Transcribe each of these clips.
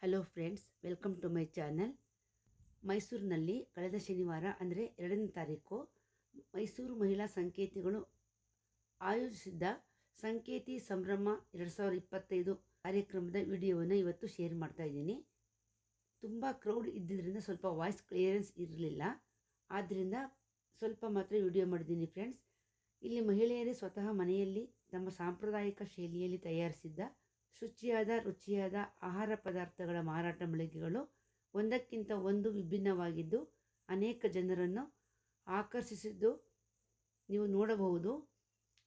Hello friends, welcome to my channel. ಮೈಸೂರಿನಲ್ಲಿ ಕಳೆದ ಶನಿವಾರ ಅಂದರೆ 2ನೇ ತಾರೀಕು ಮೈಸೂರು ಮಹಿಳಾ ಸಂಕೇತಿಗಳು ಆಯೋಜಿಸಿದ್ದ ಸಂಕೇತಿ ಸಂಭ್ರಮ 2025 ಕಾರ್ಯಕ್ರಮದ ವಿಡಿಯೋವನ್ನು ಇವತ್ತು ಶೇರ್ ಮಾಡ್ತಾ ಇದ್ದೀನಿ. ತುಂಬ ಕ್ರೌಡ್ ಇದ್ದಿದ್ದರಿಂದ ಸ್ವಲ್ಪ ವಾಯ್ಸ್ ಕ್ಲಿಯರೆನ್ಸ್ ಇರಲಿಲ್ಲ, ಆದ್ದರಿಂದ ಸ್ವಲ್ಪ ಮಾತ್ರ ವಿಡಿಯೋ ಮಾಡಿದ್ದೀನಿ ಫ್ರೆಂಡ್ಸ್. ಇಲ್ಲಿ ಮಹಿಳೆಯರೇ ಸ್ವತಃ ಮನೆಯಲ್ಲಿ ತಮ್ಮ ಸಾಂಪ್ರದಾಯಿಕ ಶೈಲಿಯಲ್ಲಿ ತಯಾರಿಸಿದ್ದ ಶುಚಿಯಾದ ರುಚಿಯಾದ ಆಹಾರ ಪದಾರ್ಥಗಳ ಮಾರಾಟ ಮಳಿಗೆಗಳು ಒಂದಕ್ಕಿಂತ ಒಂದು ವಿಭಿನ್ನವಾಗಿದ್ದು ಅನೇಕ ಜನರನ್ನು ಆಕರ್ಷಿಸಿದ್ದು ನೀವು ನೋಡಬಹುದು.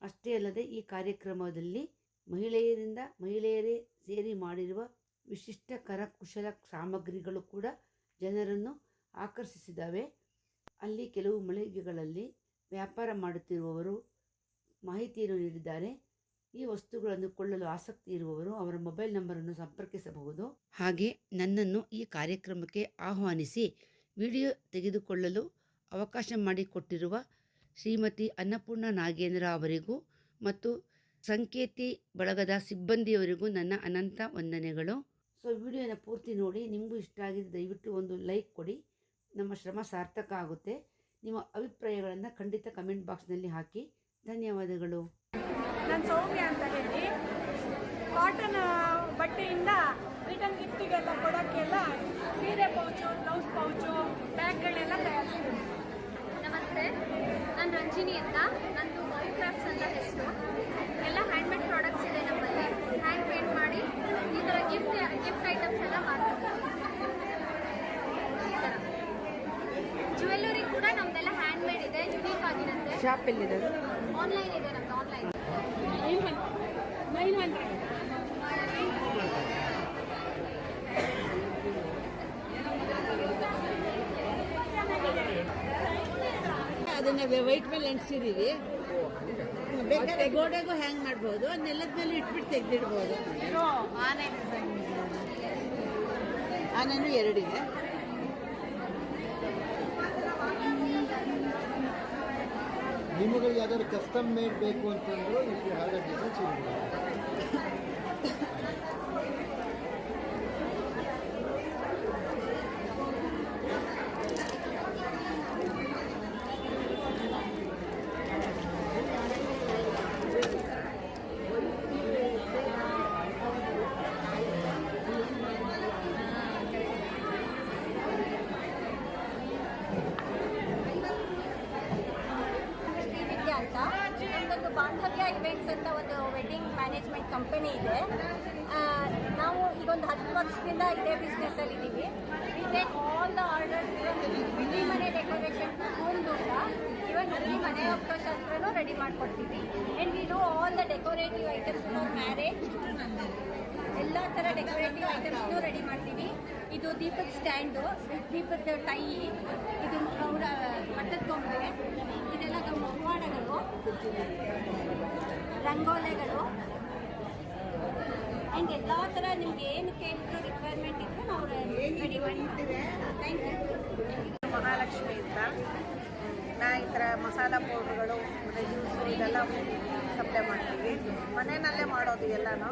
ಅಷ್ಟೇ ಅಲ್ಲದೆ ಈ ಕಾರ್ಯಕ್ರಮದಲ್ಲಿ ಮಹಿಳೆಯರೇ ಸೇರಿ ಮಾಡಿರುವ ವಿಶಿಷ್ಟ ಕರಕುಶಲ ಸಾಮಗ್ರಿಗಳು ಕೂಡ ಜನರನ್ನು ಆಕರ್ಷಿಸಿದ್ದಾವೆ. ಅಲ್ಲಿ ಕೆಲವು ಮಳಿಗೆಗಳಲ್ಲಿ ವ್ಯಾಪಾರ ಮಾಡುತ್ತಿರುವವರು ಮಾಹಿತಿಯನ್ನು ನೀಡಿದ್ದಾರೆ. ಈ ವಸ್ತುಗಳನ್ನು ಕೊಳ್ಳಲು ಆಸಕ್ತಿ ಇರುವವರು ಅವರ ಮೊಬೈಲ್ ನಂಬರನ್ನು ಸಂಪರ್ಕಿಸಬಹುದು. ಹಾಗೆ ನನ್ನನ್ನು ಈ ಕಾರ್ಯಕ್ರಮಕ್ಕೆ ಆಹ್ವಾನಿಸಿ ವಿಡಿಯೋ ತೆಗೆದುಕೊಳ್ಳಲು ಅವಕಾಶ ಮಾಡಿಕೊಟ್ಟಿರುವ ಶ್ರೀಮತಿ ಅನ್ನಪೂರ್ಣ ನಾಗೇಂದ್ರ ಅವರಿಗೂ ಮತ್ತು ಸಂಕೇತಿ ಬಳಗದ ಸಿಬ್ಬಂದಿಯವರಿಗೂ ನನ್ನ ಅನಂತ ವಂದನೆಗಳು. ಸೊ ವಿಡಿಯೋನ ಪೂರ್ತಿ ನೋಡಿ, ನಿಮಗೂ ಇಷ್ಟ ಆಗಿದೆ ದಯವಿಟ್ಟು ಒಂದು ಲೈಕ್ ಕೊಡಿ. ನಮ್ಮ ಶ್ರಮ ಸಾರ್ಥಕ ಆಗುತ್ತೆ. ನಿಮ್ಮ ಅಭಿಪ್ರಾಯಗಳನ್ನು ಖಂಡಿತ ಕಮೆಂಟ್ ಬಾಕ್ಸ್ನಲ್ಲಿ ಹಾಕಿ. ಧನ್ಯವಾದಗಳು. ನಾನು ಸೌಮ್ಯ ಅಂತ ಹೇಳಿ, ಕಾಟನ್ ಬಟ್ಟೆಯಿಂದ ರಿಟರ್ನ್ ಗಿಫ್ಟಿಗೆಲ್ಲ ಕೊಡೋಕ್ಕೆಲ್ಲ ಸೀರೆ ಪೌಚು, ಬ್ಲೌಸ್ ಪೌಚು, ಬ್ಯಾಗ್ಗಳೆಲ್ಲ ತಯಾರಿಸ್ತೀನಿ. ನಮಸ್ತೆ, ನಾನು ರಂಜಿನಿ ಅಂತ. ನಂದು ಮೌ ಕ್ರಾಫ್ಟ್ಸ್ ಅಂತ ಹೆಸರು. ಎಲ್ಲ ಹ್ಯಾಂಡ್ಮೇಡ್ ಪ್ರಾಡಕ್ಟ್ಸ್ ಇದೆ ನಮ್ಮಲ್ಲಿ. ಹ್ಯಾಂಡ್ ಪೇಂಟ್ ಮಾಡಿ ಈ ಥರ ಗಿಫ್ಟ್ ಐಟಮ್ಸ್ ಎಲ್ಲ ಮಾಡ್ತೀವಿ. ಈ ಥರ ಜ್ಯುವೆಲ್ಲರಿ ಕೂಡ ನಮ್ದೆಲ್ಲ ಹ್ಯಾಂಡ್ಮೇಡ್ ಇದೆ, ಯುನೀಕ್ ಆಗಿರುತ್ತೆ. ಶಾಪ್ ಎಲ್ಲಿದೆ? ಆನ್ಲೈನ್ ಇದೆ ನಮ್ದು, ಆನ್ಲೈನ್. 900 ಅದನ್ನ ವೈಟ್ ಮೇಲೆ ಅಂಟಿಸಿದೀವಿ. ಬೇಕಾದ್ರೆ ಗೋಡೆಗೂ ಹ್ಯಾಂಗ್ ಮಾಡ್ಬೋದು, ನೆಲದ ಮೇಲೆ ಇಟ್ಬಿಟ್ಟು ತೆಗೆದಿಡ್ಬೋದು. ಆನೆನೂ 2 ಇದೆ. ನಿಮಗೆ ಯಾವ್ದಾದ್ರು ಕಸ್ಟಮ್ ಮೇಡ್ ಬೇಕು ಅಂತಂದ್ರು if you have a design ಅಂತ ನಮ್ಮದೊಂದು ಬಾಂಧವ್ಯ ಇವೆಂಟ್ಸ್ ಅಂತ ಒಂದು ವೆಡ್ಡಿಂಗ್ ಮ್ಯಾನೇಜ್ಮೆಂಟ್ ಕಂಪನಿ ಇದೆ. ನಾವು ಈಗೊಂದು 10 ವರ್ಷದಿಂದ ಇದೇ ಬಿಸ್ನೆಸ್ಸಲ್ಲಿ ಇದ್ದೀವಿ. We take all the orders, ಇಡೀ ಮನೆ ಡೆಕೋರೇಷನ್, ಹೋಮ್ ಕೂಡ ಇವನ್ ಇಡೀ ಮನೆ ಶಾಸ್ತ್ರನೂ ರೆಡಿ ಮಾಡಿಕೊಡ್ತೀವಿ. And we do all the decorative items for marriage. ಎಲ್ಲ ಥರ ಡೆಕೋರೇಟಿವ್ ಐಟಮ್ಸ್ನೂ ರೆಡಿ ಮಾಡ್ತೀವಿ. ಇದು ದೀಪದ ಸ್ಟ್ಯಾಂಡು, ದೀಪದ ಟೈ, ಇದು ಮಟ್ಟದ ಗೊಂಬೆ, ಇದೆಲ್ಲ ಮುಖವಾಡಗಳು, ರಂಗೋಲೆಗಳು, ಆ್ಯಂಡ್ ಎಲ್ಲ ಥರ ನಿಮ್ಗೆ ಏನು ಕೇಳಿದ್ರು ರಿಕ್ವೈರ್ಮೆಂಟ್ ಇದ್ದರೂ ನಾವು ರೆಡಿ ಮಾಡ್ತೀವಿ. Thank you. ಮಹಾಲಕ್ಷ್ಮಿ ಅಂತ. ನಾ ಈ ಥರ ಮಸಾಲ ಪೌಡ್ರುಗಳು, ಜ್ಯೂಸು ಇದೆಲ್ಲ ಸಪ್ಲೈ ಮಾಡ್ತೀವಿ. ಮನೆಯಲ್ಲೇ ಮಾಡೋದು ಎಲ್ಲನೂ.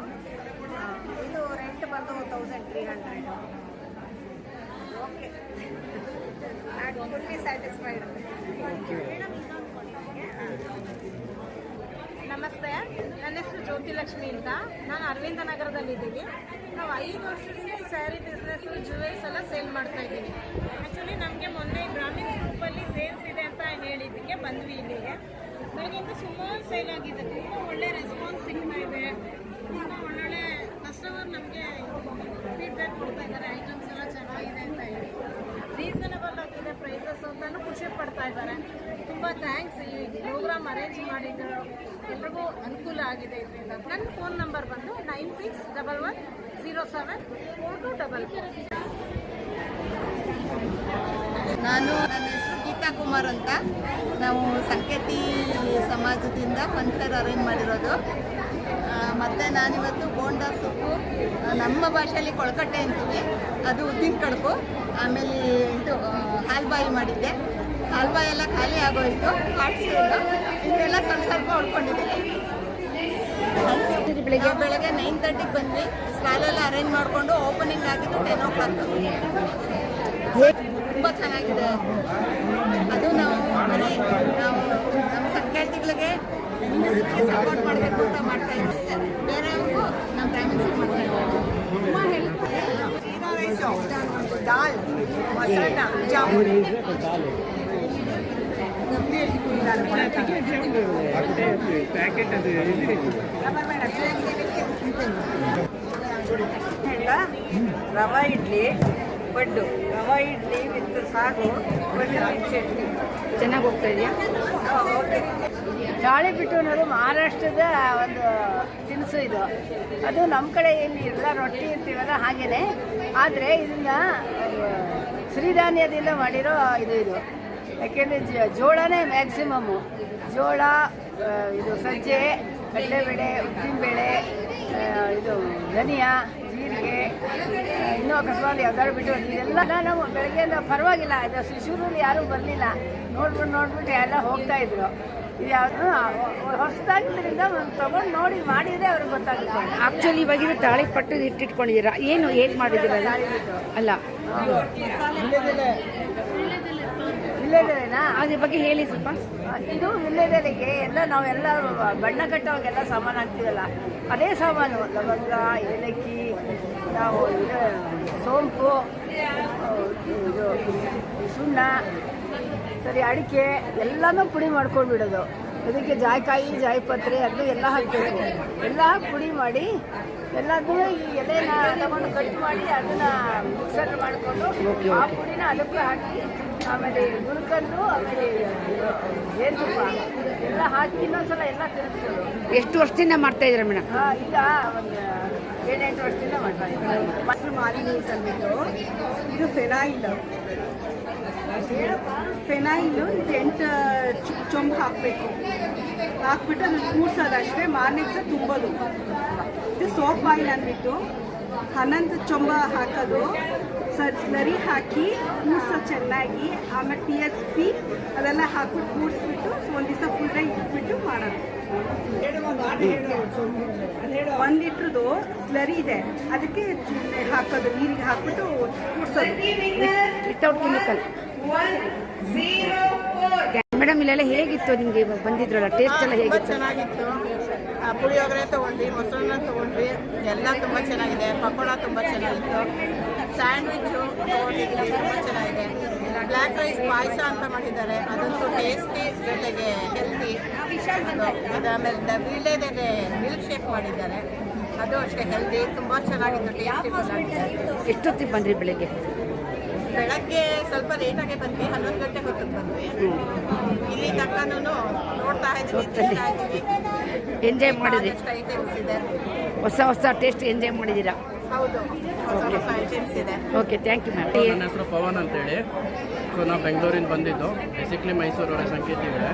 ಇದು ರೆಂಟ್ ಬಂದು 1300. Okay, I am fully satisfied. ನಮಸ್ತೆ, ನನ್ನ ಹೆಸರು ಜ್ಯೋತಿಲಕ್ಷ್ಮಿ ಅಂತ. ನಾನು ಅರವಿಂದ ನಗರದಲ್ಲಿದ್ದೀವಿ. ನಾವು 5 ವರ್ಷದಿಂದ ಈ ಸ್ಯಾರಿ ಬಿಸ್ನೆಸ್ಸು, ಜ್ಯುವೆಲ್ಸ್ ಎಲ್ಲ ಸೇಲ್ ಮಾಡ್ತಾ ಇದ್ದೀವಿ. ಆ್ಯಕ್ಚುಲಿ ನಮಗೆ ಮೊನ್ನೆ ಗ್ರಾಮೀಣ ಗ್ರೂಪಲ್ಲಿ ಸೇಲ್ಸ್ ಇದೆ ಅಂತ ಹೇಳಿದ್ದಕ್ಕೆ ಬಂದ್ವಿ ಇಲ್ಲಿಗೆ. ಬೆಳಗ್ಗೆಯಿಂದ ಸುಮಾರು ಸೇಲ್ ಆಗಿದೆ, ತುಂಬ ಒಳ್ಳೆ ರೆಸ್ಪಾನ್ಸ್ ಸಿಗ್ತಾ ಇದೆ. ತುಂಬ ಒಳ್ಳೊಳ್ಳೆ ಕಸ್ಟಮರ್ ನಮಗೆ ಫೀಡ್ಬ್ಯಾಕ್ ಕೊಡ್ತಾ ಇದ್ದಾರೆ. ಐಟಮ್ಸ್ ಎಲ್ಲ ಚೆನ್ನಾಗಿದೆ ಅಂತ ಹೇಳಿ, ರೀಸನಬಲ್ ಆಗಿದೆ ಪ್ರೈಸಸ್ ಅಂತಲೂ ಖುಷಿ ಪಡ್ತಾ ಇದ್ದಾರೆ. ತುಂಬ ಥ್ಯಾಂಕ್ಸ್. ಈ ಪ್ರೋಗ್ರಾಮ್ ಅರೇಂಜ್ ಮಾಡಿದ್ರು ಎಲ್ರಿಗೂ ಅನುಕೂಲ ಆಗಿದೆ ಇದರಿಂದ. ನನ್ನ ಫೋನ್ ನಂಬರ್ ಬಂದು 9611074244. ನನ್ನ ಹೆಸರು ಗೀತಾ ಕುಮಾರ್ ಅಂತ. ನಾವು ಸಂಕೇತಿ ಸಮಾಜದಿಂದ ಫಂಕ್ಷನ್ ಅರೇಂಜ್ ಮಾಡಿರೋದು. ಮತ್ತು ನಾನಿವತ್ತು ಬೋಂಡಾ ಸೊಪ್ಪು, ನಮ್ಮ ಭಾಷೆಯಲ್ಲಿ ಕೊಳಕಟ್ಟೆ ಅಂತೀವಿ, ಅದು ಉದ್ದಿನ ಕಡುಬು, ಆಮೇಲೆ ಇದು ಹಾಲ್ಬಾಯಿ ಮಾಡಿದ್ದೆ. ಹಾಲ್ಬಾಯಿ ಎಲ್ಲ ಖಾಲಿ ಆಗೋಯಿತು. ಹಾಟ್ಸ್ ಇದೆಲ್ಲ ಸ್ವಲ್ಪ ಉಳ್ಕೊಂಡಿದ್ದೀನಿ. ಬೆಳಿಗ್ಗೆ? ಬೆಳಗ್ಗೆ 9:30ಗೆ ಬಂದ್ವಿ. ಸ್ಟಾಲೆಲ್ಲ ಅರೇಂಜ್ ಮಾಡಿಕೊಂಡು ಓಪನಿಂಗ್ ಆಗಿದ್ದು 10 o'clock. ತುಂಬ ಚೆನ್ನಾಗಿದೆ. ಅದು ನಾವು ನಮ್ಮ ಸಂಖ್ಯಾತಿಗಳಿಗೆ ಸಪೋರ್ಟ್ ಮಾಡಬೇಕು ಅಂತ ಮಾಡ್ತಾ ಇದ್ದೀವಿ. ಬೇರೆಯವ್ರಿಗೂ ನಮ್ಮ ಬ್ರಾಹ್ಮಿನ್ಸ್ ಮಾಡ್ತಾ ಇದ್ದೀವಿ. ತುಂಬ ಹೆಲ್ಪ್ ದಾಲ್ ಮೊಸರನ್ನ ಜಾಮೂನ್ ರವಾ ಇಡ್ಲಿ ಪಡ್ಡು, ರವಾ ಇಡ್ಲಿ ವಿತ್ ಸಾಗು, ಪಡ್ಡು ಚಟ್ನಿ. ಚೆನ್ನಾಗಿ ಹೋಗ್ತಾ ಇದೆಯಾ? ತಾಳಿಪೀಠ ಅನ್ನೋದು ಮಹಾರಾಷ್ಟ್ರದ ಒಂದು ತಿನಿಸು ಇದು. ಅದು ನಮ್ಮ ಕಡೆ ಏನು ಎಲ್ಲ ರೊಟ್ಟಿ ಇರ್ತೀವಲ್ಲ ಹಾಗೇನೆ, ಆದರೆ ಇದನ್ನ ಸಿರಿಧಾನ್ಯದಿಂದ ಮಾಡಿರೋ ಇದು ಯಾಕೆಂದರೆ ಜೋಳನೇ ಮ್ಯಾಕ್ಸಿಮಮ್ಮು. ಜೋಳ, ಇದು ಸಜ್ಜೆ, ಕಡಲೆಬೇಳೆ, ಉದ್ದಿನಬೇಳೆ, ಇದು ಧನಿಯಾ, ಜೀರಿಗೆ, ಇನ್ನೂ ಅಕಸ್ಮಾತ್ ಯಾವ್ದಾದ್ರು ಬಿಟ್ಟು ಇದೆಲ್ಲ ನಾವು ಬೆಳಗ್ಗೆಯಿಂದ ಪರವಾಗಿಲ್ಲ. ಇದು ಶಿಶುರಲ್ಲಿ ಯಾರೂ ಬರಲಿಲ್ಲ, ನೋಡ್ಬಿಟ್ಟು ಎಲ್ಲ ಹೋಗ್ತಾಯಿದ್ರು. ಇದು ಯಾವುದು ಹೊಸದಾಗಿದ್ದರಿಂದ ತೊಗೊಂಡು ನೋಡಿ ಮಾಡಿದರೆ ಅವ್ರಿಗೆ ಗೊತ್ತಾಗುತ್ತೆ. ಆಕ್ಚುಲಿ ಇವಾಗ ಇದು ತಾಳಿಪಟ್ಟು ಇಟ್ಟಿಟ್ಕೊಂಡಿದ್ದೀರಾ, ಏನು ಹೇಗೆ ಮಾಡಿದ್ದೀರಾ? ಅಲ್ಲ, ವಿಳ್ಯದೆಲೆನಾ? ಅದ್ರ ಬಗ್ಗೆ ಹೇಳಿ ಸ್ವಲ್ಪ. ಇದು ವಿಳ್ಯದೆಲೆಗೆ ಎಲ್ಲ ನಾವೆಲ್ಲ ಬಣ್ಣ ಕಟ್ಟೋವಾಗೆಲ್ಲ ಸಾಮಾನು ಹಾಕ್ತೀವಲ್ಲ, ಅದೇ ಸಾಮಾನು. ಲವಂಗ, ಏಲಕ್ಕಿ, ನಾವು ಇದು ಸೋಂಪು, ಇದು ಸುಣ್ಣ, ಸರಿ ಅಡಿಕೆ ಎಲ್ಲನೂ ಪುಡಿ ಮಾಡ್ಕೊಂಡು ಬಿಡೋದು. ಅದಕ್ಕೆ ಜಾಯಿಕಾಯಿ, ಜಾಯಿಪತ್ರೆ ಅದು ಎಲ್ಲ ಹಾಕಬೇಕು. ಎಲ್ಲ ಪುಡಿ ಮಾಡಿ ಎಲ್ಲದೂ ಈ ಎಲೆನ ತಗೊಂಡು ಕಟ್ ಮಾಡಿ ಅದನ್ನು ಮಿಕ್ಸರ್ ಮಾಡಿಕೊಂಡು ಆ ಪುಡಿನ ಅದಕ್ಕೂ ಹಾಕಿ, ಆಮೇಲೆ ಗುರುಕಲ್ಲು, ಆಮೇಲೆ ಜೇನುತುಪ್ಪ ಎಲ್ಲ ಹಾಕಿ ಇನ್ನೊಂದ್ಸಲ ಎಲ್ಲ ತಿರುಗಿಸೋದು. ಎಷ್ಟು ವರ್ಷದಿಂದ ಮಾಡ್ತಾ ಇದ್ದೀರಾ ಮೇಡಮ್? ಈಗ ಒಂದು 7-8 ವರ್ಷದಿಂದ ಮಾಡ್ತಾ ಇದ್ದೀವಿ. ಮೊಸರು ಮಾಲಿನ್ಯ ತಂದ್ಬಿಟ್ಟು ಇದು ಫೆನಾಯಿಲ್ ಇದು 8 ಚೊಂಬು ಹಾಕಬೇಕು. ಹಾಕ್ಬಿಟ್ಟು ಅದನ್ನು ಕೂಡ್ಸೋದು ಅಷ್ಟೇ, ಮಾರ್ನಿಂಗ್ ಸಹ ತುಂಬೋದು. ಇದು ಸೋಪ್ ಆಯಿಲ್ ಅಂದ್ಬಿಟ್ಟು 11 ಚೊಂಬ ಹಾಕೋದು, ಸ್ಲರಿ ಹಾಕಿ ಕೂಡ್ಸೋದು ಚೆನ್ನಾಗಿ. ಆಮೇಲೆ TSP ಅದೆಲ್ಲ ಹಾಕ್ಬಿಟ್ಟು ಕೂಡಿಸ್ಬಿಟ್ಟು ಒಂದು ದಿವಸ ಫುಲ್ ಡೇ ಇಟ್ಬಿಟ್ಟು ಮಾಡೋದು. 1 ಲೀಟ್ರದ್ದು ಸ್ಲರಿ ಇದೆ, ಅದಕ್ಕೆ ಹಾಕೋದು, ನೀರಿಗೆ ಹಾಕ್ಬಿಟ್ಟು ಕೂಡ್ಸೋದು ವಿತೌಟ್ ಕೆಮಿಕಲ್. ಮೇಡಮ್ ಇಲ್ಲೆಲ್ಲ ಹೇಗಿತ್ತು ನಿಮಗೆ ಬಂದಿದ್ರಲ್ಲ, ಟೇಸ್ಟ್ ಎಲ್ಲ ಹೇಗಿತ್ತು? ಚೆನ್ನಾಗಿತ್ತು. ಪುಳಿಯೋಗರೆ ತೊಗೊಂಡ್ವಿ, ಮೊಸರನ್ನ ತೊಗೊಂಡ್ವಿ, ಎಲ್ಲ ತುಂಬ ಚೆನ್ನಾಗಿದೆ. ಪಕೋಡ ತುಂಬ ಚೆನ್ನಾಗಿತ್ತು. ಸ್ಯಾಂಡ್ವಿಚ್ಚು ತೊಗೊಂಡಿದ್ವಿ, ತುಂಬ ಚೆನ್ನಾಗಿದೆ. ಬ್ಲ್ಯಾಕ್ ರೈಸ್ ಪಾಯಸ ಅಂತ ಮಾಡಿದ್ದಾರೆ, ಅದಂತೂ ಟೇಸ್ಟಿ, ಜೊತೆಗೆ ಹೆಲ್ತಿ. ಆಮೇಲೆ ವೀಳ್ಯದೆಲೆ ಮಿಲ್ಕ್ ಶೇಕ್ ಮಾಡಿದ್ದಾರೆ, ಅದು ಅಷ್ಟೇ ಹೆಲ್ದಿ, ತುಂಬ ಚೆನ್ನಾಗಿತ್ತು, ಟೇಸ್ಟಿಫುಲ್ ಆಗಿದೆ. ಎಷ್ಟೊತ್ತಿಗೆ ಬಂದ್ರಿ ಬೆಳಿಗ್ಗೆ? ಬೆಳಗ್ಗೆ ಸ್ವಲ್ಪ ಲೇಟಾಗೆ ಬಂದ್ವಿ, 11 ಗಂಟೆ ಹೊತ್ತಿಗೆ ಬಂದ್ವಿ. ಇಲ್ಲಿ ತನಕನೂ ನೋಡ್ತಾ ಇದ್ದೀವಿ, ಎಂಜಾಯ್ ಮಾಡಿದ್ರಿ? ಐಟಮ್ಸ್ ಇದೆ, ಹೊಸ ಟೇಸ್ಟ್ ಎಂಜಾಯ್ ಮಾಡಿದ್ದೀರಾ? ಹೌದು, ಹೊಸ ಐಟಮ್ಸ್ ಇದೆ. Okay, thank you ma'am. ನನ್ನ ಹೆಸರು ಪವನ್ ಅಂತೇಳಿ. ಸೊ ನಾವು ಬೆಂಗಳೂರಿಂದ ಬಂದಿದ್ದು, ಬೇಸಿಕ್ಲಿ ಮೈಸೂರವರ ಸಂಕೇತಿಗಳೇ.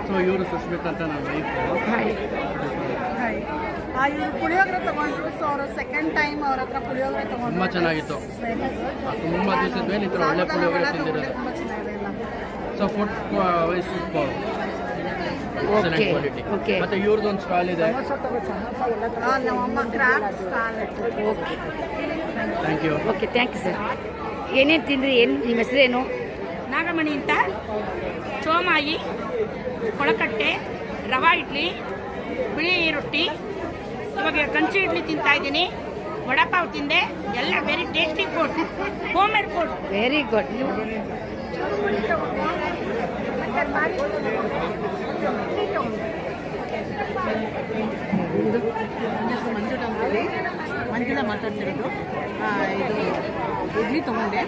ಸೊ ಇವರು ಸುಷ್ಮಿತ್ ಅಂತ ನನ್ನ ವೈಫು. ಹಾಯ್. ಇವರು ಪುಳಿಯೋಗರೆ ತೊಗೊಂಡ್ರು. ಸೊ ಅವರು ಸೆಕೆಂಡ್ ಟೈಮ್ ಅವ್ರ ಹತ್ರ ಪುಳಿಯೋಗರೆ ತೊಗೊಂಡ್ರು. ತುಂಬ ಚೆನ್ನಾಗಿತ್ತು. ತುಂಬ ದಿವಸದ ಮೇಲೆ ಈ ಥರ ಒಳ್ಳೆ ಪುಳಿಯೋಗರೆ ತಿಂದಿರೋದು. ತುಂಬ ಚೆನ್ನಾಗಿದೆ ಎಲ್ಲ. So food wise super, excellent quality. Okay. ಮತ್ತು ಇವ್ರದ್ದೊಂದು ಸ್ಟಾಲ್ ಇದೆ. ನಮ್ಮಮ್ಮ craft stall. Okay, thank you. Okay, thank you sir. ಏನೇನು ತಿಂದ್ರಿ? ಏನು ನಿಮ್ಮ ಹೆಸರೇನು? ನಾಗಮಣಿ ಅಂತ. ಚೋಮಾಯಿ, ಕೊಳಕಟ್ಟೆ, ರವಾ ಇಡ್ಲಿ, ಬಿಳಿ ರೊಟ್ಟಿ, ಇವಾಗ ಕಂಚಿ ಇಡ್ಲಿ ತಿಂತಾ ಇದ್ದೀನಿ, ವಡಾಪಾವ್ ತಿಂದೆ. ಎಲ್ಲ very tasty food, home made food. Very good. Manjula ಮಾತಾಡ್ತಿರೋದು. ಇದು ಇಡ್ಲಿ ತೊಗೊಂಡೆ,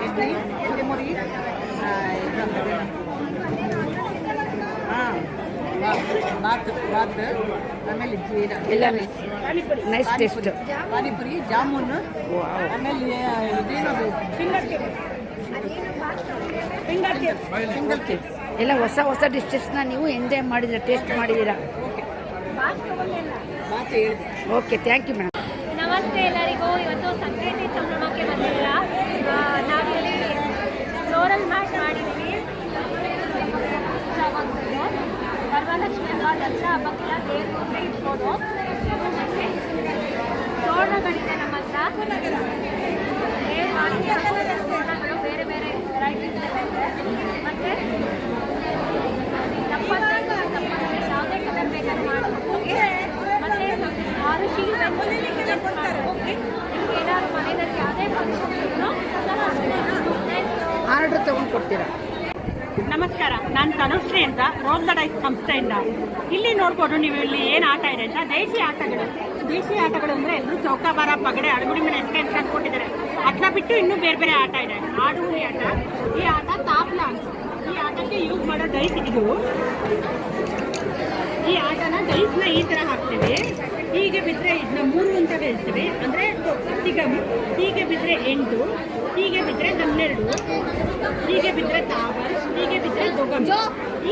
ಇಡ್ಲಿ, ಚುರಿಮುರಿ, ಬಾತ್, ಆಮೇಲೆ ಎಲ್ಲ ನೈಸ್ ಟೇಸ್ಟ್. ಪಾನಿಪುರಿ, ಜಾಮೂನು, ಆಮೇಲೆ ಇದೇನದು ಫಿಂಗರ್ ಕೇಕ್ಸ್. ಎಲ್ಲ ಹೊಸ ಡಿಶಸ್ನ ನೀವು ಎಂಜಾಯ್ ಮಾಡಿದ್ದೀರಾ, ಟೇಸ್ಟ್ ಮಾಡಿದ್ದೀರಾ? ಬಾತ್ ಹೇಳಿದೆ. Okay, thank you madam. ನಮಸ್ತೆ ಎಲ್ಲರಿಗೂ. ಇವತ್ತು ಸಂಕ್ರಾಂತಿ ಸಂಭ್ರಮಕ್ಕೆ ಬಂದಿಲ್ಲ. ನಾವಿಲ್ಲಿ ಫ್ಲೋರಲ್ ಮ್ಯಾಟ್ ಮಾಡಿದ್ದೀವಿ. ವರಮಹಾಲಕ್ಷ್ಮಿ ಹಬ್ಬ, ದಸರಾ ಹಬ್ಬಕ್ಕೆಲ್ಲ ದೇವ್ರ ಮುಂದೆ ಇಟ್ಬೋದು. ಸ್ಪೂನ್ಗಳು ಬೇರೆ ಬೇರೆ ವೆರೈಟೀಸ್ ಎಲ್ಲ ಇದೆ. ಮತ್ತು ಯಾವುದೇ ಕಲರ್ ಬೇಕಾದ್ರೂ ಮಾಡ್ಬೋದು. ಮತ್ತು 6 ಶೀಲ್ ನಿಮ್ಗೆ ಏನಾದ್ರು ಮನೆಯಲ್ಲಿ ಯಾವುದೇ ಫಂಕ್ಷನ್ ಇದ್ರೂ ಆರ್ಡರ್ ತೊಗೊಂಡು ಕೊಡ್ತೀರಾ? ನಮಸ್ಕಾರ, ನಾನು ತನುಶ್ರೀ ಅಂತ ರೋಲ್ ದ ಡೈಸ್ ಸಂಸ್ಥೆಯಿಂದ. ಇಲ್ಲಿ ನೋಡ್ಬೋದು ನೀವು, ಇಲ್ಲಿ ಏನು ಆಟ ಇದೆ ಅಂತ. ದೇಶಿ ಆಟಗಳು ಅಂದರೆ ಎಲ್ಲರೂ ಚೌಕಾಬಾರ, ಪಗಡೆ, ಅಡಗುಡಿ ಮನೆ ಅಷ್ಟೇ ಅಂತ ಅಂದ್ಕೊಂಡಿದ್ದಾರೆ. ಅದನ್ನ ಬಿಟ್ಟು ಇನ್ನೂ ಬೇರೆ ಬೇರೆ ಆಟ ಇದೆ. ಆಡುಗುಳಿ ಆಟ, ಈ ಆಟ ತಾಪ್ಲ ಅಂತ. ಈ ಆಟಕ್ಕೆ ಯೂಸ್ ಮಾಡೋ ಡೈಸ್ ಇದು. ಈ ಆಟನ ಡೈಸ್ನ ಈ ಥರ ಹಾಕ್ತೀವಿ. ಹೀಗೆ ಬಿದ್ದರೆ ಇದನ್ನ 3 ಅಂತ ಹೇಳ್ತೀವಿ. ಅಂದರೆ ಹೀಗೆ ಬಿದ್ದರೆ 8, ಹೀಗೆ ಬಿದ್ದರೆ 12, ಹೀಗೆ ಬಿದ್ದರೆ ತಾವರ್, ಹೀಗೆ ಬಿದ್ದರೆ ದೊಗಮ್. ಈ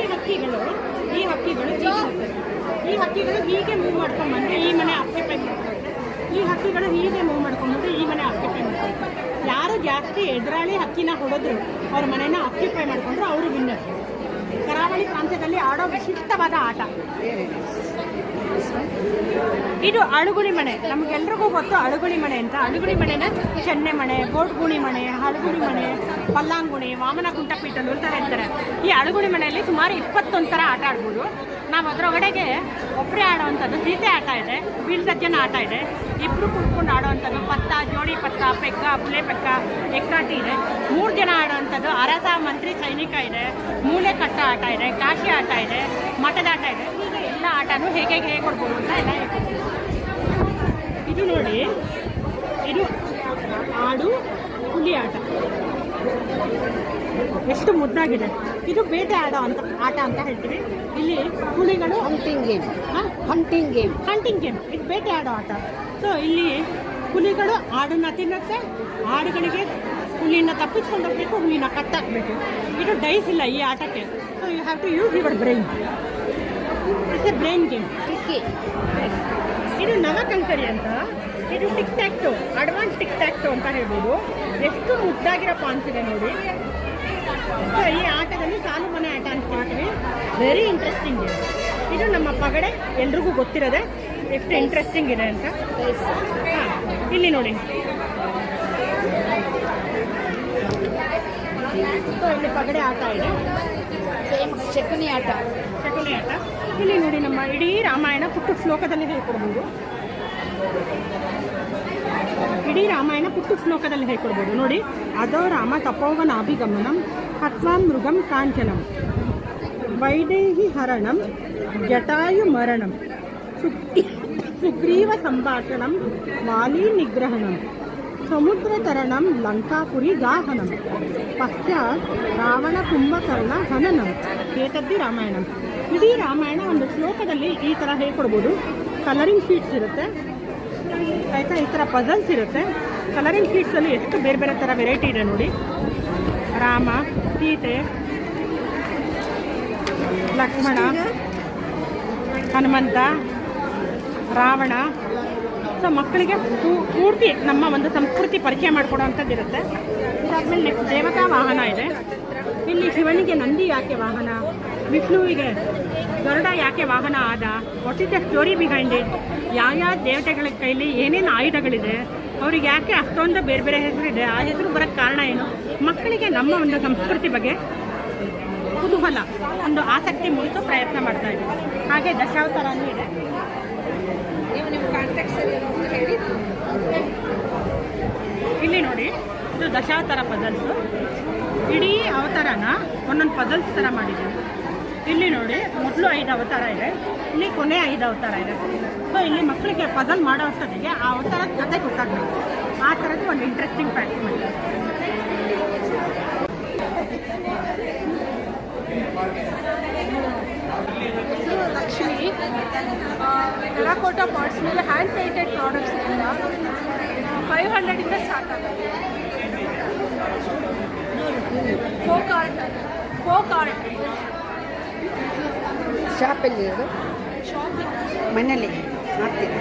ಹಕ್ಕಿಗಳು ಹೀಗೆ ಮೂವ್ ಮಾಡ್ಕೊಂಡ್ಬಂದು ಈ ಮನೆ ಆಕ್ಯುಪೈ ಮಾಡ್ತಾರೆ. ಈ ಹಕ್ಕಿಗಳು ಹೀಗೆ ಮೂವ್ ಮಾಡ್ಕೊಂಡ್ಬಂದು ಈ ಮನೆ ಆಕ್ಯುಪೈ ಮಾಡ್ತಾರೆ. ಯಾರು ಜಾಸ್ತಿ ಎದುರಾಳಿ ಹಕ್ಕಿನ ಹೊಡೆದ್ರು ಅವ್ರ ಮನೆನ ಆಕ್ಯುಪೈ ಮಾಡ್ಕೊಂಡ್ರು ಅವರು ವಿನ್ನರ್. ಕರಾವಳಿ ಪ್ರಾಂತ್ಯದಲ್ಲಿ ಆಡೋ ವಿಶಿಷ್ಟವಾದ ಆಟ ಇದು. ಅಳುಗುಳಿ ಮನೆ ನಮಗೆಲ್ರಿಗೂ ಗೊತ್ತು. ಅಳುಗುಳಿ ಮನೆ ಅಂತ, ಅಳುಗುಳಿ ಮನೆನ ಚೆನ್ನೆ ಮನೆ, ಗೋಡ್ಗುಣಿ ಮನೆ, ಹಳುಗುಳಿ ಮನೆ, ಪಲ್ಲಾಂಗುಣಿ, ವಾಮನ ಕುಂಟಪೀಠಲು ಅಂತ ಹೇಳ್ತಾರೆ. ಈ ಅಳುಗುಳಿ ಮನೆಯಲ್ಲಿ ಸುಮಾರು 21 ಥರ ಆಟ ಆಡ್ಬೋದು ನಾವು. ಅದರೊಳಗಡೆಗೆ ಒಬ್ಬರೇ ಆಡೋವಂಥದ್ದು ಸೀತೆ ಆಟ ಇದೆ, ಬೀಳ್ಸಜ್ಜನ ಆಟ ಇದೆ, ಇಬ್ಬರು ಕುಡ್ಕೊಂಡು ಆಡೋವಂಥದ್ದು ಪತ್ತ, ಜೋಡಿ ಪತ್ತ, ಪೆಕ್ಕ, ಪುಲೆ ಪೆಕ್ಕ, ಎಕ್ಕಾಟಿ ಇದೆ. 3 ಜನ ಆಡೋವಂಥದ್ದು ಅರಸ, ಮಂತ್ರಿ, ಸೈನಿಕ ಇದೆ, ಮೂಲೆ ಕಟ್ಟ ಆಟ ಇದೆ, ಕಾಶಿ ಆಟ ಇದೆ, ಮಠದ ಆಟ ಇದೆ. ಹೀಗೆ ಎಲ್ಲ ಆಟನೂ ಹೇಗೆ ಕೊಡ್ಬೋದು ಅಂತ ಎಲ್ಲ ಹೇಳ್ಕೊಡ್ತೀವಿ. ಇದು ನೋಡಿ, ಇದು ಆಡು ಹುಲಿ ಆಟ, ಎಷ್ಟು ಮುದ್ದಾಗಿದೆ. ಇದು ಬೇಟೆ ಆಡೋ ಆಟ ಅಂತ ಹೇಳ್ತೀವಿ. ಇಲ್ಲಿ ಹುಲಿಗಳು ಹಂಟಿಂಗ್ ಗೇಮ್, ಇದು ಬೇಟೆ ಆಡೋ ಆಟ. ಸೊ ಇಲ್ಲಿ ಹುಲಿಗಳು ಆಡನ್ನ ತಿನ್ನುತ್ತೆ, ಆಡುಗಳಿಗೆ ಹುಲಿನ ತಪ್ಪಿಸ್ಕೊಂಡು ಹೋಗ್ಬೇಕು, ಹುಲಿನ ಕಟ್ಟಾಕಬೇಕು. ಇದು ಡೈಸ್ ಇಲ್ಲ ಈ ಆಟಕ್ಕೆ. So you have to use your brain. It's a brain game. ಇದು ನವಕಂಕರಿ ಅಂತ. ಇದು tic tac toe, advance tic tac toe ಅಂತ ಹೇಳ್ಬೋದು. ಎಷ್ಟು ಮುದ್ದಾಗಿರೋ ಪಾನ್ಸ್ ಇದೆ ನೋಡಿ. ಸೊ ಈ ಆಟದಲ್ಲಿ ಸಾಲು ಮನೆ ಆಟ ಅಂತ ಹೇಳ್ತೀವಿ. ವೆರಿ ಇಂಟ್ರೆಸ್ಟಿಂಗ್ ಇದೆ. ಇದು ನಮ್ಮ ಪಗಡೆ, ಎಲ್ರಿಗೂ ಗೊತ್ತಿರೋದೆ. ಎಷ್ಟು ಇಂಟ್ರೆಸ್ಟಿಂಗ್ ಇದೆ ಅಂತ. ಹಾಂ, ಇಲ್ಲಿ ನೋಡಿ. ಸೊ ಇಲ್ಲಿ ಪಗಡೆ ಆಟ ಇದೆ, ಶಕುನಿ ಆಟ. ಇಲ್ಲಿ ನೋಡಿ, ನಮ್ಮ ಇಡೀ ರಾಮಾಯಣ ಪುಟ್ಟ ಶ್ಲೋಕದಲ್ಲಿ ಹೇಳ್ಕೊಡ್ಬೋದು. ನೋಡಿ, ಅದೋ ರಾಮ ತಪೋವನಾಭಿಗಮನಂ ಹತ್ವಾಂ ಮೃಗಂ ಕಾಂಚನಂ ವೈದೇಹಿ ಹರಣಂ ಜಟಾಯು ಮರಣಂ ಸುಗ್ರೀವ ಸಂಭಾಷಣಂ ವಾಲಿ ನಿಗ್ರಹಣಂ ಸಮುದ್ರತರಣಂ ಲಂಕಾಪುರಿ ಗಾಹನಂ ಪಶ್ಚಾತ್ ರಾವಣ ಕುಂಭಕರ್ಣ ಹನನಂ ಏತದ್ದಿ ರಾಮಾಯಣಂ. ಇಡೀ ರಾಮಾಯಣ ಒಂದು ಶ್ಲೋಕದಲ್ಲಿ ಈ ಥರ ಹೇಳ್ಕೊಡ್ಬೋದು. ಕಲರಿಂಗ್ ಶೀಟ್ಸ್ ಇರುತ್ತೆ ಆಯಿತಾ, ಈ ಥರ ಪಜಲ್ಸ್ ಇರುತ್ತೆ. ಕಲರಿಂಗ್ ಶೀಟ್ಸಲ್ಲಿ ಎಷ್ಟು ಬೇರೆ ಬೇರೆ ಥರ ವೆರೈಟಿ ಇದೆ ನೋಡಿ. ರಾಮ, ಸೀತೆ, ಲಕ್ಷ್ಮಣ, ಹನುಮಂತ, ರಾವಣ. ಸೊ ಮಕ್ಕಳಿಗೆ ಪೂರ್ತಿ ನಮ್ಮ ಒಂದು ಸಂಸ್ಕೃತಿ ಪರಿಚಯ ಮಾಡಿಕೊಡೋವಂಥದ್ದು ಇರುತ್ತೆ. ಇದಾದ್ಮೇಲೆ ನೆಕ್ಸ್ಟ್ ದೇವತಾ ವಾಹನ ಇದೆ. ಇಲ್ಲಿ ಶಿವನಿಗೆ ನಂದಿ ಯಾಕೆ ವಾಹನ, ವಿಷ್ಣುವಿಗೆ ಗರುಡ ಯಾಕೆ ವಾಹನ ಆದ, what is the story behind it, ಯಾವ ದೇವತೆಗಳ ಕೈಲಿ ಏನೇನು ಆಯುಧಗಳಿದೆ, ಅವ್ರಿಗೆ ಯಾಕೆ ಅಷ್ಟೊಂದು ಬೇರೆ ಬೇರೆ ಹೆಸರಿದೆ, ಆ ಹೆಸರು ಬರೋಕ್ಕೆ ಕಾರಣ ಏನು. ಮಕ್ಕಳಿಗೆ ನಮ್ಮ ಒಂದು ಸಂಸ್ಕೃತಿ ಬಗ್ಗೆ ಕುತೂಹಲ, ಒಂದು ಆಸಕ್ತಿ ಮೂಡಿಸೋ ಪ್ರಯತ್ನ ಮಾಡ್ತಾ ಇದ್ದೀವಿ. ಹಾಗೆ ದಶಾವತಾರನೂ ಇದೆ. ಇಲ್ಲಿ ನೋಡಿ, ಇದು ದಶಾವತಾರ ಪಜಲ್ಸು. ಇಡೀ ಅವತಾರನ ಒಂದೊಂದು ಪಜಲ್ಸ್ ಥರ ಮಾಡಿದ್ದೀವಿ. ಇಲ್ಲಿ ನೋಡಿ, ಮೊದಲು 5 ಅವತಾರ ಇದೆ, ಇಲ್ಲಿ ಕೊನೆ 5 ಅವತಾರ ಇದೆ. ಸೊ ಇಲ್ಲಿ ಮಕ್ಕಳಿಗೆ ಪಜಲ್ ಮಾಡೋ ಅಷ್ಟೊತ್ತಿಗೆ ಆ ಅವತಾರದ ಕತೆ ಗೊತ್ತಾಗಬೇಕು. ಆ ಥರದ್ದು ಒಂದು ಇಂಟ್ರೆಸ್ಟಿಂಗ್ ಫ್ಯಾಕ್ಟ್ ಮಾಡಿದ್ದಾರೆ. ಲಕ್ಷ್ಮಿ ಟೆರಾಕೋಟಾ ಪಾಟ್ಸ್ ಮೇಲೆ ಹ್ಯಾಂಡ್ ಪೇಂಟೆಡ್ ಪ್ರಾಡಕ್ಟ್ಸ್ ಎಲ್ಲ 500 ಸ್ಟಾರ್ಟ್ ಆಗುತ್ತೆ. ಫೋಕ್ ಆರ್ಟ್ ಶಾಪಲ್ಲಿ ಅದು ಮನೇಲಿ ಮಾಡ್ತೀವಿ.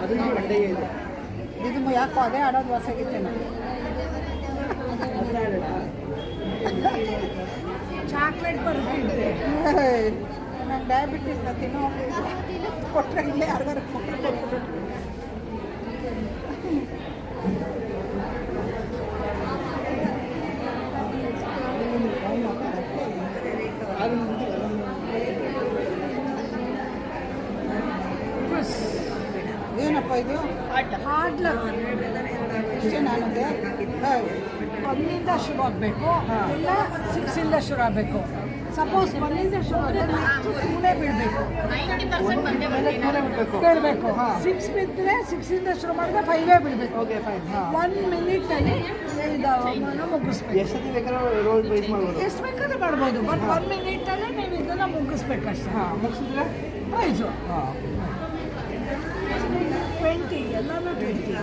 ಅದನ್ನು ಮಂಡೆಯ ಇದೆ. ಇದು ಯಾಕೋ ಅದೇ ಆಡೋದು ಹೊಸಾಗಿತ್ತೆ ಚಾಕ್ಲೇಟ್ ಬರುತ್ತೆ ನಂಗೆ ಡಯಾಬಿಟಿಸ್ ತಿನ್ನೋ ಕೊಟ್ಟರೆ ಇಲ್ಲೇ ಯಾರಿಗಾರು ಕೊಟ್ಟರೆ ಏನಪ್ಪ ಇದು ಹಾಡ್ಲ ಇಷ್ಟೇ ನನಗೆ ಒಂದಿಂದ ಶುರು ಆಗಬೇಕು ಇಲ್ಲ 6 ಶುರು ಆಗಬೇಕು. ಸಪೋಸ್ ಒಂದಿಂದ ಶುರು ಆದರೆ ಮೂಳೆ ಬಿಡಬೇಕು ಬಿಡಬೇಕು 6 ಬಿದ್ದರೆ 6 ಶುರು ಮಾಡಿದ್ರೆ 5 ಬಿಡಬೇಕು. Okay fine. 1 ಮಿನಿಟಲ್ಲಿ ಇದನ್ನು ಮುಗಿಸ್ಬೇಕು. ಎಷ್ಟು ಬೇಕಾದ್ರೂ ರೋಲ್ ವೈಸ್ ಮಾಡ್ಬೋದು. ಎಷ್ಟು ಬೇಕಾದ್ರೂ ಮಾಡ್ಬೋದು ಬಟ್ 1 ಮಿನಿಟಲ್ಲೇ ನೀವು ಇದನ್ನು ಮುಗಿಸ್ಬೇಕಷ್ಟೇ. ಮುಗಿಸಿದ್ರೆ ಪ್ರೈಸು 20 ಎಲ್ಲನೂ 20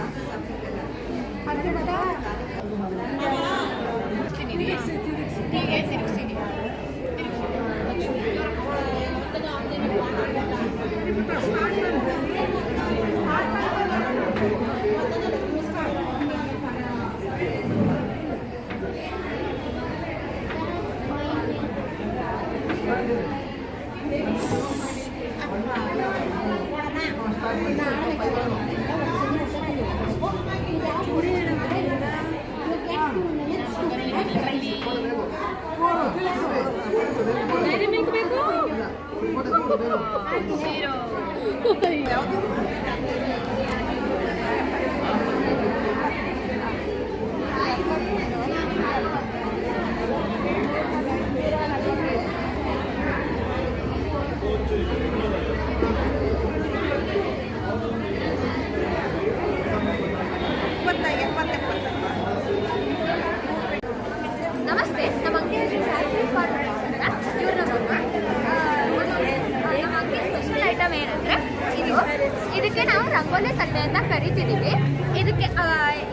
ನಮಸ್ತೆ, ನಮ್ಮ ಅಂಗಡಿ ಇವ್ರ ನಮ್ಮ ಅಂಗಡಿ ಸ್ಪೆಷಲ್ ಐಟಮ್ ಏನಂದ್ರೆ ಇದಕ್ಕೆ ನಾವು ರಂಗೋಲಿ ತಟ್ಟೆ ಅಂತ ಕರಿತಿದ್ದೀವಿ. ಇದಕ್ಕೆ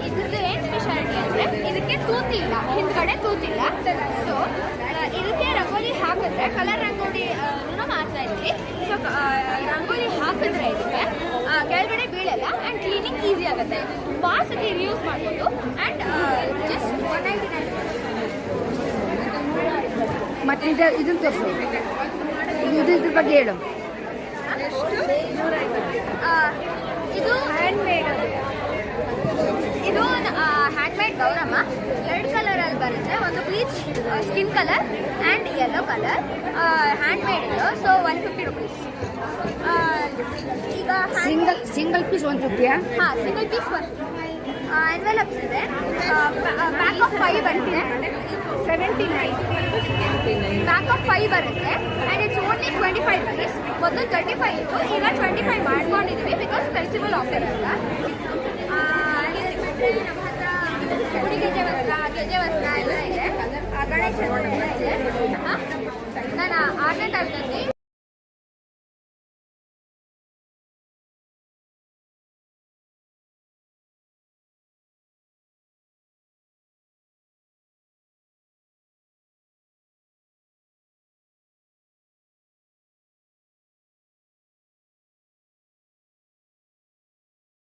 ಇದ್ರದ್ದು ಏನು ಸ್ಪೆಷಾಲಿಟಿ ಅಂದರೆ ಇದಕ್ಕೆ ತೂತಿಲ್ಲ, ಹಿಂದ್ಗಡೆ ತೂತಿಲ್ಲ. ಸೊ ಇದಕ್ಕೆ ರಂಗೋಲಿ ಹಾಕಿದ್ರೆ ಕಲರ್ ರಂಗೋಲಿ ಮಾಡ್ತಾ ಇದ್ವಿ. ಸೊ ರಂಗೋಲಿ ಹಾಕಿದ್ರೆ ಇದಕ್ಕೆ ಕೆಳಗಡೆ ಬೀಳಲ್ಲ ಆ್ಯಂಡ್ ಕ್ಲೀನಿಂಗ್ ಈಸಿ ಆಗುತ್ತೆ. ಭಾಳ ಸತಿ ರಿಯೂಸ್ ಮಾಡ್ಬೋದು ಆ್ಯಂಡ್ ಜಸ್ಟ್ 199. ಮತ್ತೆ ಇದನ್ನು ತೋರಿಸು, ಇದ್ರ ಬಗ್ಗೆ ಹೇಳು. ಇದು ಹ್ಯಾಂಡ್ಮೇಡ್, ಇದು ಹ್ಯಾಂಡ್ಮೇಡ್ ಗೌರಮ್ಮ. 2 ಕಲರಲ್ಲಿ ಬರುತ್ತೆ, ಒಂದು bleach skin colour and yellow colour. Handmade ಇದು. So 150 rupees. ಈಗ ಸಿಂಗಲ್ ಪೀಸ್ 150. ಹಾಂ, ಸಿಂಗಲ್ ಪೀಸ್ ಎನ್ವೆಲಪ್ಸ್ ಇದೆ. ಪ್ಯಾಕ್ ಆಫ್ 5 ಬರುತ್ತೆ, 79. ಪ್ಯಾಕ್ ಆಫ್ 5 ಬರುತ್ತೆ ಆ್ಯಂಡ್ ಇಟ್ಸ್ ಓನ್ಲಿ 25 ರುಪೀಸ್. ಮೊದಲು 35 ಇತ್ತು, ಈಗ 25 ಮಾಡ್ಕೊಂಡಿದ್ವಿ ಬಿಕಾಸ್ ಫೆಸ್ಟಿವಲ್ ಆಫರ್ ಅಂತ. ನಮ್ಮ ಹತ್ರ ಹುಡುಗೆಜೆ ವಸ್ತ್ರ, ಗೆಜೆ ವಸ್ತ್ರ ಎಲ್ಲ ಇದೆ, ಗಣೇಶ ಎಲ್ಲ ಇದೆ. ನಾನು 6ನೇ ತರಗತಿ